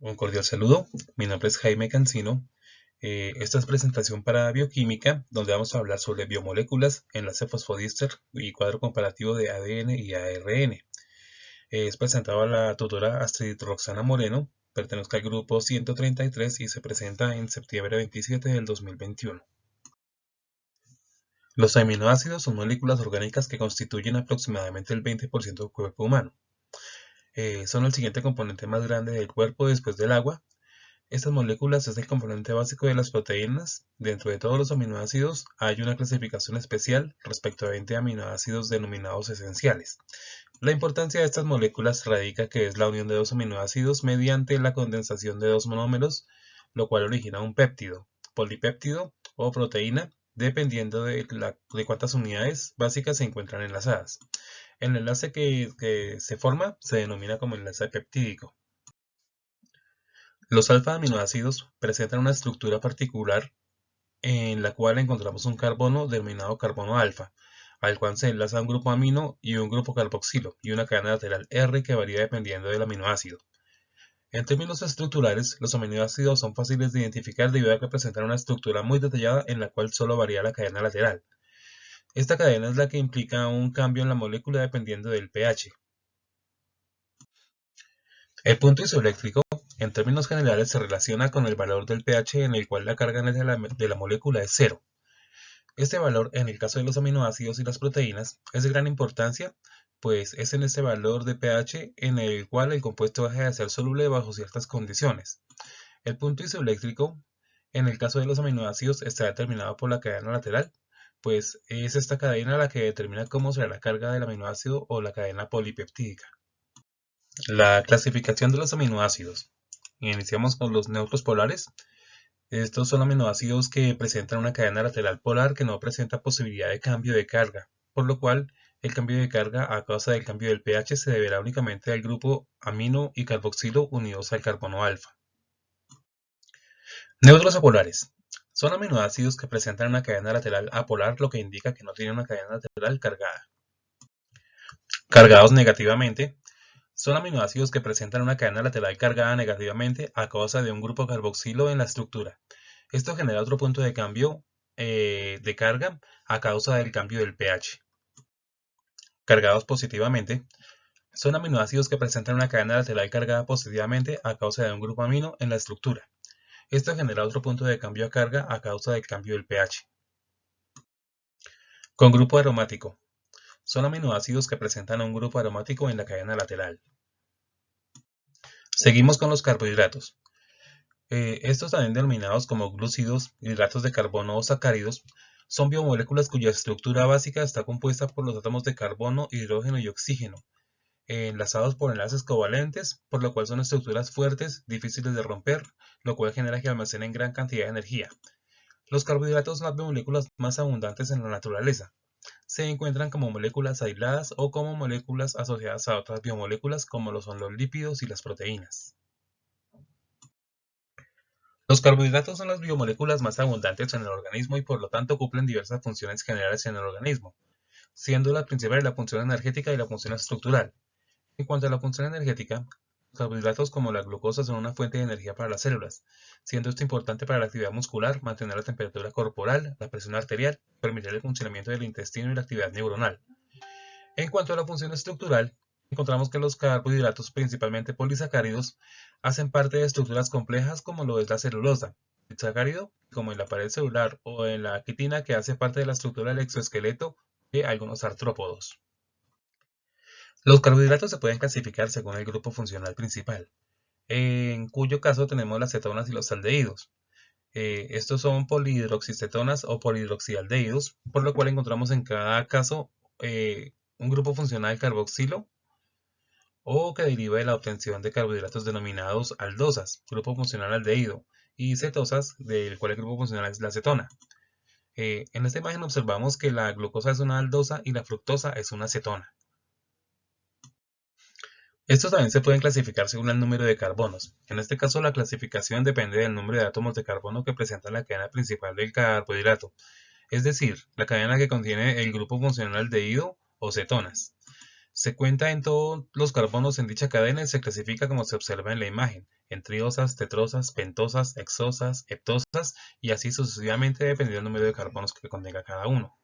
Un cordial saludo, mi nombre es Jaime Cancino. Esta es presentación para bioquímica, donde vamos a hablar sobre biomoléculas, enlace fosfodíester y cuadro comparativo de ADN y ARN. Es presentado a la tutora Astrid Roxana Moreno, pertenece al grupo 133 y se presenta en septiembre 27 del 2021. Los aminoácidos son moléculas orgánicas que constituyen aproximadamente el 20% del cuerpo humano. Son el siguiente componente más grande del cuerpo después del agua. Estas moléculas es el componente básico de las proteínas. Dentro de todos los aminoácidos hay una clasificación especial respecto a 20 aminoácidos denominados esenciales. La importancia de estas moléculas radica que es la unión de dos aminoácidos mediante la condensación de dos monómeros, lo cual origina un péptido, polipéptido o proteína, dependiendo de cuántas unidades básicas se encuentran enlazadas. El enlace que se forma se denomina como enlace peptídico. Los alfa-aminoácidos presentan una estructura particular en la cual encontramos un carbono denominado carbono alfa, al cual se enlaza un grupo amino y un grupo carboxilo y una cadena lateral R que varía dependiendo del aminoácido. En términos estructurales, los aminoácidos son fáciles de identificar debido a que presentan una estructura muy detallada en la cual solo varía la cadena lateral. Esta cadena es la que implica un cambio en la molécula dependiendo del pH. El punto isoeléctrico, en términos generales, se relaciona con el valor del pH en el cual la carga neta de la molécula es cero. Este valor, en el caso de los aminoácidos y las proteínas, es de gran importancia, pues es en este valor de pH en el cual el compuesto deja de ser soluble bajo ciertas condiciones. El punto isoeléctrico, en el caso de los aminoácidos, está determinado por la cadena lateral, pues es esta cadena la que determina cómo será la carga del aminoácido o la cadena polipeptídica. La clasificación de los aminoácidos. Iniciamos con los neutros polares. Estos son aminoácidos que presentan una cadena lateral polar que no presenta posibilidad de cambio de carga, por lo cual el cambio de carga a causa del cambio del pH se deberá únicamente al grupo amino y carboxilo unidos al carbono alfa. Neutros apolares. Son aminoácidos que presentan una cadena lateral apolar, lo que indica que no tienen una cadena lateral cargada. Cargados negativamente. Son aminoácidos que presentan una cadena lateral cargada negativamente a causa de un grupo carboxilo en la estructura. Esto genera otro punto de cambio de carga a causa del cambio del pH. Cargados positivamente. Son aminoácidos que presentan una cadena lateral cargada positivamente a causa de un grupo amino en la estructura. Esto genera otro punto de cambio a carga a causa del cambio del pH. Con grupo aromático. Son aminoácidos que presentan un grupo aromático en la cadena lateral. Seguimos con los carbohidratos. Estos también denominados como glúcidos, hidratos de carbono o sacáridos, son biomoléculas cuya estructura básica está compuesta por los átomos de carbono, hidrógeno y oxígeno, enlazados por enlaces covalentes, por lo cual son estructuras fuertes, difíciles de romper, lo cual genera que almacenen gran cantidad de energía. Los carbohidratos son las biomoléculas más abundantes en la naturaleza. Se encuentran como moléculas aisladas o como moléculas asociadas a otras biomoléculas como lo son los lípidos y las proteínas. Los carbohidratos son las biomoléculas más abundantes en el organismo y por lo tanto cumplen diversas funciones generales en el organismo, siendo las principales la función energética y la función estructural. En cuanto a la función energética, los carbohidratos como la glucosa son una fuente de energía para las células, siendo esto importante para la actividad muscular, mantener la temperatura corporal, la presión arterial, permitir el funcionamiento del intestino y la actividad neuronal. En cuanto a la función estructural, encontramos que los carbohidratos, principalmente polisacáridos, hacen parte de estructuras complejas como lo es la celulosa, el sacárido, como en la pared celular, o en la quitina, que hace parte de la estructura del exoesqueleto de algunos artrópodos. Los carbohidratos se pueden clasificar según el grupo funcional principal, en cuyo caso tenemos las cetonas y los aldehídos. Estos son polihidroxicetonas o polihidroxialdehídos, por lo cual encontramos en cada caso un grupo funcional carboxilo o que deriva de la obtención de carbohidratos denominados aldosas, grupo funcional aldehído, y cetosas, del cual el grupo funcional es la cetona. En esta imagen observamos que la glucosa es una aldosa y la fructosa es una cetona. Estos también se pueden clasificar según el número de carbonos. En este caso, la clasificación depende del número de átomos de carbono que presenta la cadena principal del carbohidrato, es decir, la cadena que contiene el grupo funcional aldehído o cetonas. Se cuenta en todos los carbonos en dicha cadena y se clasifica como se observa en la imagen, en triosas, tetrosas, pentosas, hexosas, heptosas y así sucesivamente dependiendo del número de carbonos que contenga cada uno.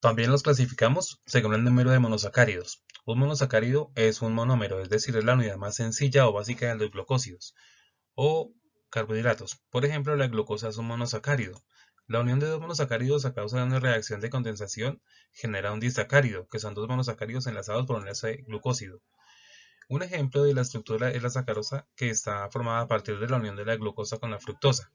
También los clasificamos según el número de monosacáridos. Un monosacárido es un monómero, es decir, es la unidad más sencilla o básica de los glucósidos o carbohidratos. Por ejemplo, la glucosa es un monosacárido. La unión de dos monosacáridos a causa de una reacción de condensación genera un disacárido, que son dos monosacáridos enlazados por un enlace glucósido. Un ejemplo de la estructura es la sacarosa, que está formada a partir de la unión de la glucosa con la fructosa.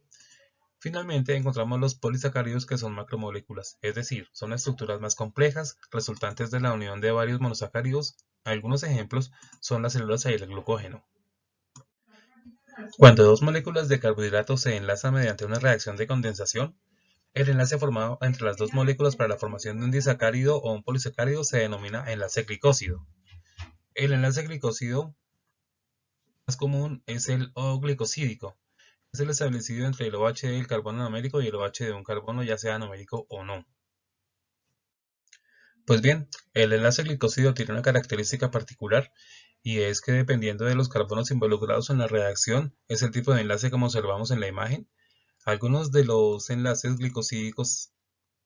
Finalmente, encontramos los polisacáridos, que son macromoléculas, es decir, son estructuras más complejas resultantes de la unión de varios monosacáridos. Algunos ejemplos son la celulosa y el glucógeno. Cuando dos moléculas de carbohidratos se enlazan mediante una reacción de condensación, el enlace formado entre las dos moléculas para la formación de un disacárido o un polisacárido se denomina enlace glicósido. El enlace glicósido más común es el O-glicosídico. Es el establecido entre el OH del carbono anomérico y el OH de un carbono, ya sea anomérico o no. Pues bien, el enlace glicósido tiene una característica particular y es que dependiendo de los carbonos involucrados en la reacción, es el tipo de enlace como observamos en la imagen. Algunos de los enlaces glicosídicos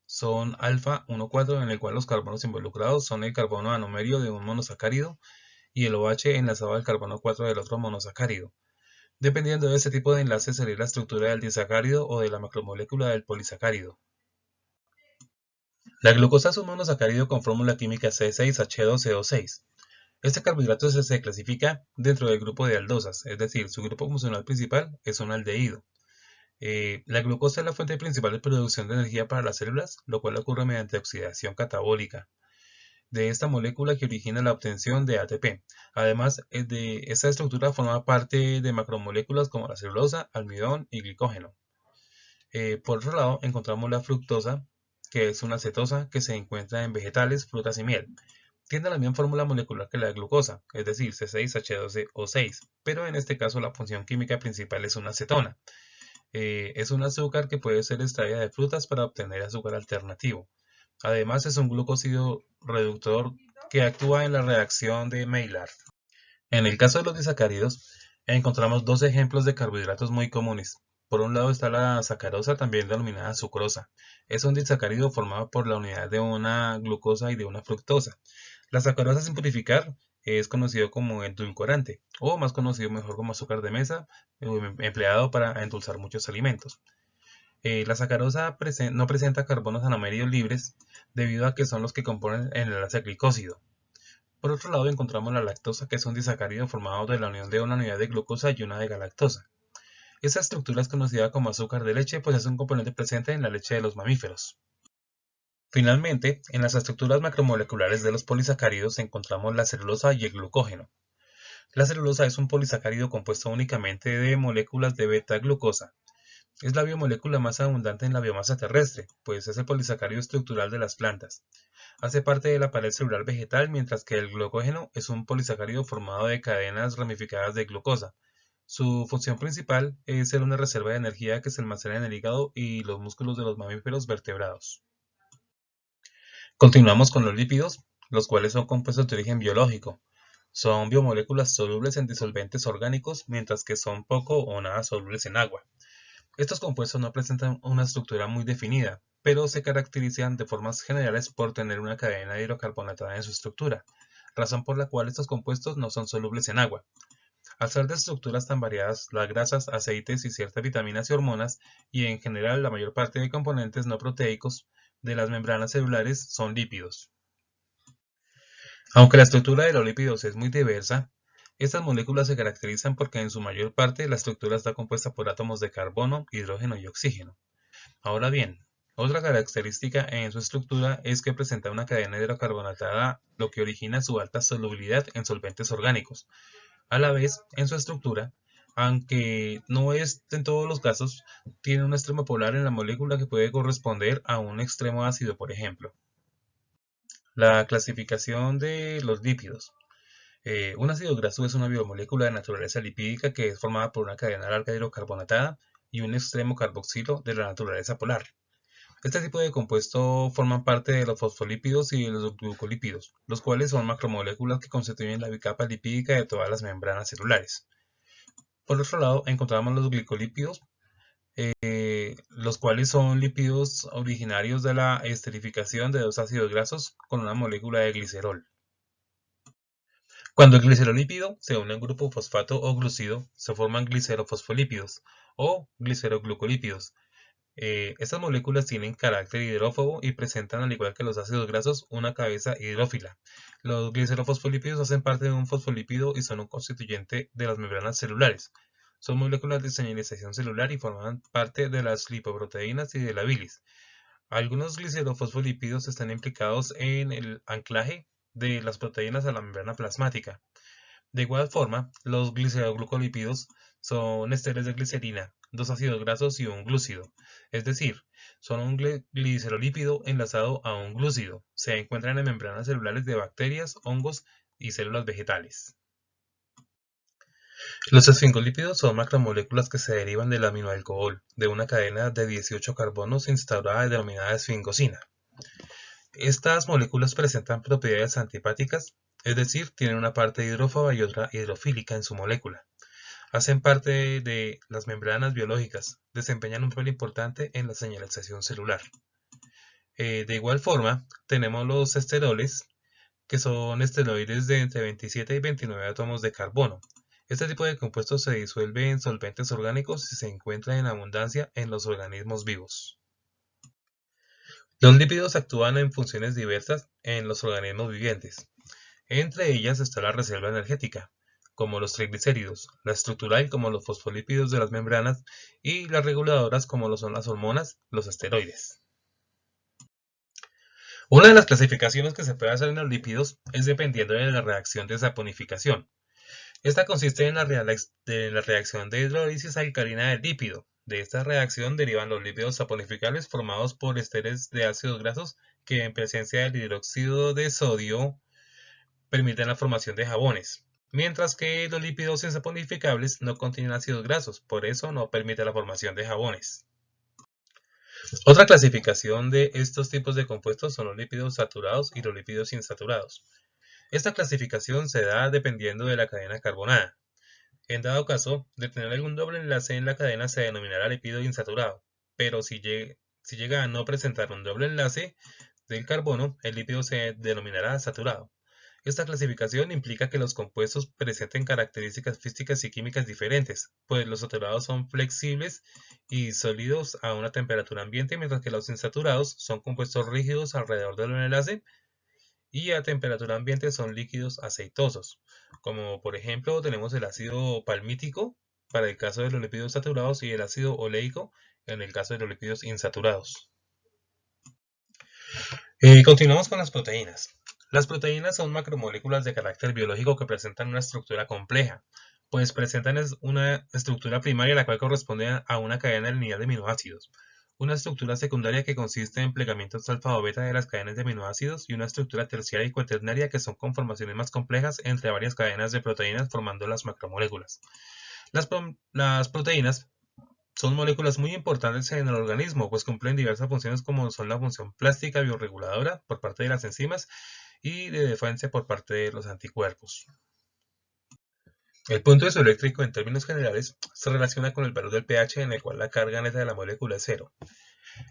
son alfa 1,4, en el cual los carbonos involucrados son el carbono anomerio de un monosacárido y el OH enlazado al carbono 4 del otro monosacárido. Dependiendo de este tipo de enlace sería la estructura del disacárido o de la macromolécula del polisacárido. La glucosa es un monosacárido con fórmula química C6H12O6. Este carbohidrato se clasifica dentro del grupo de aldosas, es decir, su grupo funcional principal es un aldehído. La glucosa es la fuente principal de producción de energía para las células, lo cual ocurre mediante oxidación catabólica de esta molécula que origina la obtención de ATP. Además, esta estructura forma parte de macromoléculas como la celulosa, almidón y glicógeno. Por otro lado, encontramos la fructosa, que es una cetosa que se encuentra en vegetales, frutas y miel. Tiene la misma fórmula molecular que la glucosa, es decir, C6H12O6, pero en este caso la función química principal es una acetona. Es un azúcar que puede ser extraída de frutas para obtener azúcar alternativo. Además, es un glucósido reductor que actúa en la reacción de Maillard. En el caso de los disacáridos, encontramos dos ejemplos de carbohidratos muy comunes. Por un lado está la sacarosa, también denominada sucrosa. Es un disacárido formado por la unidad de una glucosa y de una fructosa. La sacarosa sin purificar es conocido como edulcorante, o más conocido mejor como azúcar de mesa, empleado para endulzar muchos alimentos. La sacarosa no presenta carbonos anomerios libres debido a que son los que componen el enlace glicósido. Por otro lado encontramos la lactosa, que es un disacárido formado de la unión de una unidad de glucosa y una de galactosa. Esta estructura es conocida como azúcar de leche, pues es un componente presente en la leche de los mamíferos. Finalmente, en las estructuras macromoleculares de los polisacáridos encontramos la celulosa y el glucógeno. La celulosa es un polisacárido compuesto únicamente de moléculas de beta-glucosa. Es la biomolécula más abundante en la biomasa terrestre, pues es el polisacárido estructural de las plantas. Hace parte de la pared celular vegetal, mientras que el glucógeno es un polisacárido formado de cadenas ramificadas de glucosa. Su función principal es ser una reserva de energía que se almacena en el hígado y los músculos de los mamíferos vertebrados. Continuamos con los lípidos, los cuales son compuestos de origen biológico. Son biomoléculas solubles en disolventes orgánicos, mientras que son poco o nada solubles en agua. Estos compuestos no presentan una estructura muy definida, pero se caracterizan de formas generales por tener una cadena hidrocarbonatada en su estructura, razón por la cual estos compuestos no son solubles en agua. Al ser de estructuras tan variadas, las grasas, aceites y ciertas vitaminas y hormonas, y en general la mayor parte de componentes no proteicos de las membranas celulares son lípidos. Aunque la estructura de los lípidos es muy diversa, estas moléculas se caracterizan porque en su mayor parte la estructura está compuesta por átomos de carbono, hidrógeno y oxígeno. Ahora bien, otra característica en su estructura es que presenta una cadena hidrocarbonatada, lo que origina su alta solubilidad en solventes orgánicos. A la vez, en su estructura, aunque no es en todos los casos, tiene un extremo polar en la molécula que puede corresponder a un extremo ácido, por ejemplo. La clasificación de los lípidos. Un ácido graso es una biomolécula de naturaleza lipídica que es formada por una cadena larga hidrocarbonatada y un extremo carboxilo de la naturaleza polar. Este tipo de compuesto forman parte de los fosfolípidos y de los glucolípidos, los cuales son macromoléculas que constituyen la bicapa lipídica de todas las membranas celulares. Por otro lado, encontramos los glicolípidos, los cuales son lípidos originarios de la esterificación de dos ácidos grasos con una molécula de glicerol. Cuando el glicerolípido se une a un grupo fosfato o glucido, se forman glicerofosfolípidos o gliceroglucolípidos. Estas moléculas tienen carácter hidrófobo y presentan, al igual que los ácidos grasos, una cabeza hidrófila. Los glicerofosfolípidos hacen parte de un fosfolípido y son un constituyente de las membranas celulares. Son moléculas de señalización celular y forman parte de las lipoproteínas y de la bilis. Algunos glicerofosfolípidos están implicados en el anclaje de las proteínas a la membrana plasmática. De igual forma, los gliceroglucolípidos son esteres de glicerina, dos ácidos grasos y un glúcido, es decir, son un glicerolípido enlazado a un glúcido. Se encuentran en membranas celulares de bacterias, hongos y células vegetales. Los esfingolípidos son macromoléculas que se derivan del aminoalcohol de una cadena de 18 carbonos instaurada y denominada esfingosina. Estas moléculas presentan propiedades antipáticas, es decir, tienen una parte hidrófoba y otra hidrofílica en su molécula. Hacen parte de las membranas biológicas, desempeñan un papel importante en la señalización celular. De igual forma, tenemos los esteroles, que son esteroides de entre 27 y 29 átomos de carbono. Este tipo de compuestos se disuelve en solventes orgánicos y se encuentra en abundancia en los organismos vivos. Los lípidos actúan en funciones diversas en los organismos vivientes. Entre ellas está la reserva energética, como los triglicéridos, la estructural como los fosfolípidos de las membranas y las reguladoras como lo son las hormonas, los esteroides. Una de las clasificaciones que se puede hacer en los lípidos es dependiendo de la reacción de saponificación. Esta consiste en la reacción de hidrólisis alcalina del lípido. De esta reacción derivan los lípidos saponificables formados por esteres de ácidos grasos que en presencia del hidróxido de sodio permiten la formación de jabones, mientras que los lípidos insaponificables no contienen ácidos grasos, por eso no permite la formación de jabones. Otra clasificación de estos tipos de compuestos son los lípidos saturados y los lípidos insaturados. Esta clasificación se da dependiendo de la cadena carbonada. En dado caso de tener algún doble enlace en la cadena se denominará lípido insaturado, pero si llega a no presentar un doble enlace del carbono, el lípido se denominará saturado. Esta clasificación implica que los compuestos presenten características físicas y químicas diferentes, pues los saturados son flexibles y sólidos a una temperatura ambiente, mientras que los insaturados son compuestos rígidos alrededor del enlace y a temperatura ambiente son líquidos aceitosos, como por ejemplo tenemos el ácido palmítico para el caso de los lípidos saturados y el ácido oleico en el caso de los lípidos insaturados. Continuamos con las proteínas. Las proteínas son macromoléculas de carácter biológico que presentan una estructura compleja, pues presentan una estructura primaria la cual corresponde a una cadena lineal de aminoácidos, una estructura secundaria que consiste en plegamientos alfa o beta de las cadenas de aminoácidos y una estructura terciaria y cuaternaria que son conformaciones más complejas entre varias cadenas de proteínas formando las macromoléculas. Las proteínas son moléculas muy importantes en el organismo, pues cumplen diversas funciones como son la función plástica biorreguladora por parte de las enzimas y de defensa por parte de los anticuerpos. El punto isoeléctrico en términos generales se relaciona con el valor del pH en el cual la carga neta de la molécula es cero.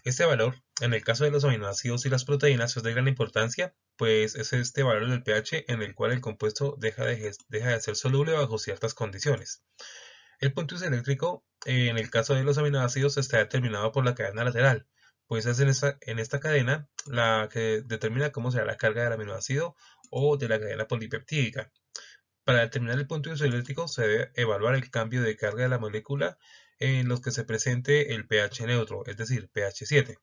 Este valor, en el caso de los aminoácidos y las proteínas, es de gran importancia, pues es este valor del pH en el cual el compuesto deja de ser soluble bajo ciertas condiciones. El punto isoeléctrico, en el caso de los aminoácidos, está determinado por la cadena lateral, pues es en esta cadena la que determina cómo será la carga del aminoácido o de la cadena polipeptídica. Para determinar el punto isoeléctrico se debe evaluar el cambio de carga de la molécula en los que se presente el pH neutro, es decir, pH 7.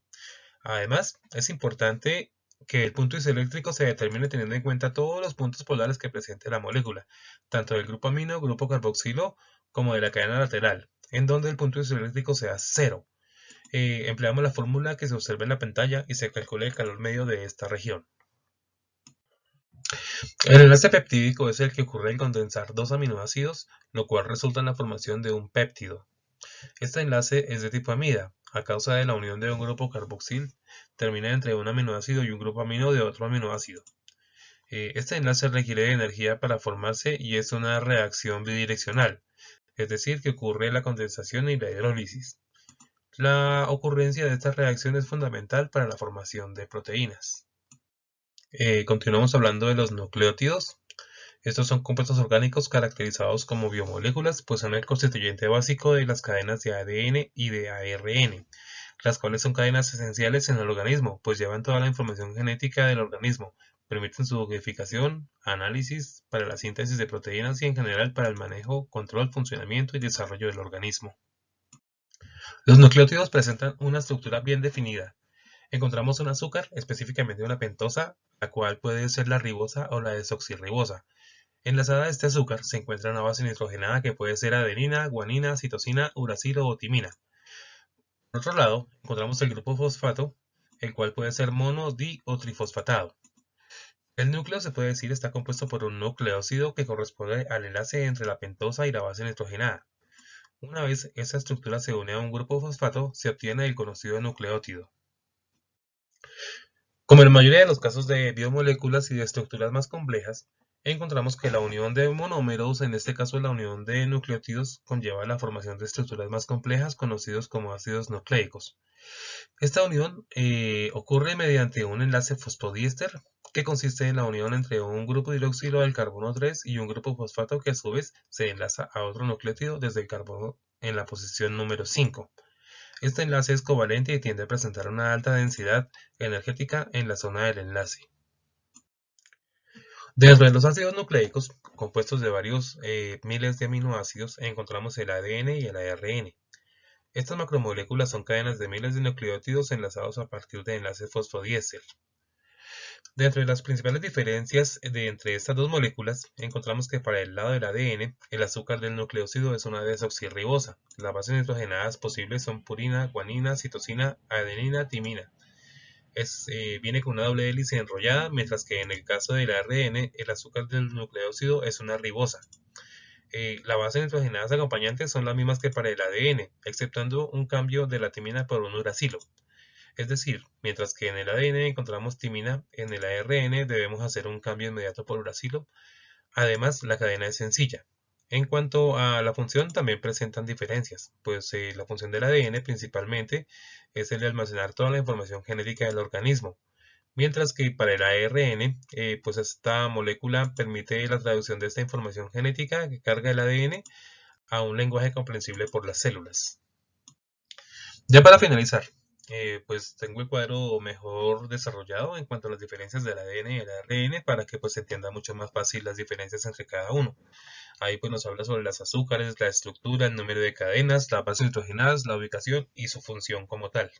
Además, es importante que el punto isoeléctrico se determine teniendo en cuenta todos los puntos polares que presente la molécula, tanto del grupo amino, grupo carboxilo, como de la cadena lateral, en donde el punto isoeléctrico sea 0. Empleamos la fórmula que se observa en la pantalla y se calcula el calor medio de esta región. El enlace peptídico es el que ocurre al condensar dos aminoácidos, lo cual resulta en la formación de un péptido. Este enlace es de tipo amida, a causa de la unión de un grupo carboxil, termina entre un aminoácido y un grupo amino de otro aminoácido. Este enlace requiere de energía para formarse y es una reacción bidireccional, es decir, que ocurre la condensación y la hidrólisis. La ocurrencia de esta reacción es fundamental para la formación de proteínas. Continuamos hablando de los nucleótidos. Estos son compuestos orgánicos caracterizados como biomoléculas, pues son el constituyente básico de las cadenas de ADN y de ARN, las cuales son cadenas esenciales en el organismo, pues llevan toda la información genética del organismo, permiten su codificación, análisis para la síntesis de proteínas y en general para el manejo, control, funcionamiento y desarrollo del organismo. Los nucleótidos presentan una estructura bien definida. Encontramos un azúcar, específicamente una pentosa, la cual puede ser la ribosa o la desoxirribosa. Enlazada a este azúcar se encuentra una base nitrogenada que puede ser adenina, guanina, citosina, uracilo o timina. Por otro lado, encontramos el grupo fosfato, el cual puede ser mono, di o trifosfatado. El núcleo se puede decir está compuesto por un nucleósido que corresponde al enlace entre la pentosa y la base nitrogenada. Una vez esa estructura se une a un grupo fosfato, se obtiene el conocido nucleótido. Como en la mayoría de los casos de biomoléculas y de estructuras más complejas, encontramos que la unión de monómeros, en este caso la unión de nucleótidos, conlleva la formación de estructuras más complejas conocidos como ácidos nucleicos. Esta unión ocurre mediante un enlace fosfodiéster que consiste en la unión entre un grupo hidroxilo del carbono 3 y un grupo fosfato que a su vez se enlaza a otro nucleótido desde el carbono en la posición número 5. Este enlace es covalente y tiende a presentar una alta densidad energética en la zona del enlace. Dentro de los ácidos nucleicos, compuestos de varios miles de aminoácidos, encontramos el ADN y el ARN. Estas macromoléculas son cadenas de miles de nucleótidos enlazados a partir de enlaces fosfodiéster. Dentro de las principales diferencias entre estas dos moléculas, encontramos que para el lado del ADN, el azúcar del nucleósido es una desoxirribosa. Las bases nitrogenadas posibles son purina, guanina, citosina, adenina, timina. Viene con una doble hélice enrollada, mientras que en el caso del ARN, el azúcar del nucleósido es una ribosa. Las bases nitrogenadas acompañantes son las mismas que para el ADN, exceptuando un cambio de la timina por un uracilo. Es decir, mientras que en el ADN encontramos timina, en el ARN debemos hacer un cambio inmediato por uracilo. Además, la cadena es sencilla. En cuanto a la función, también presentan diferencias, pues la función del ADN principalmente es el de almacenar toda la información genética del organismo, mientras que para el ARN, pues esta molécula permite la traducción de esta información genética que carga el ADN a un lenguaje comprensible por las células. Ya para finalizar, pues tengo el cuadro mejor desarrollado en cuanto a las diferencias del ADN y el ARN para que pues se entienda mucho más fácil las diferencias entre cada uno. Ahí pues nos habla sobre las azúcares, la estructura, el número de cadenas, las bases nitrogenadas, la ubicación y su función como tal.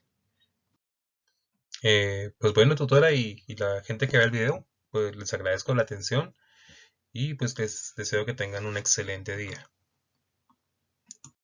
Pues bueno, tutora y la gente que ve el video, pues les agradezco la atención y pues les deseo que tengan un excelente día.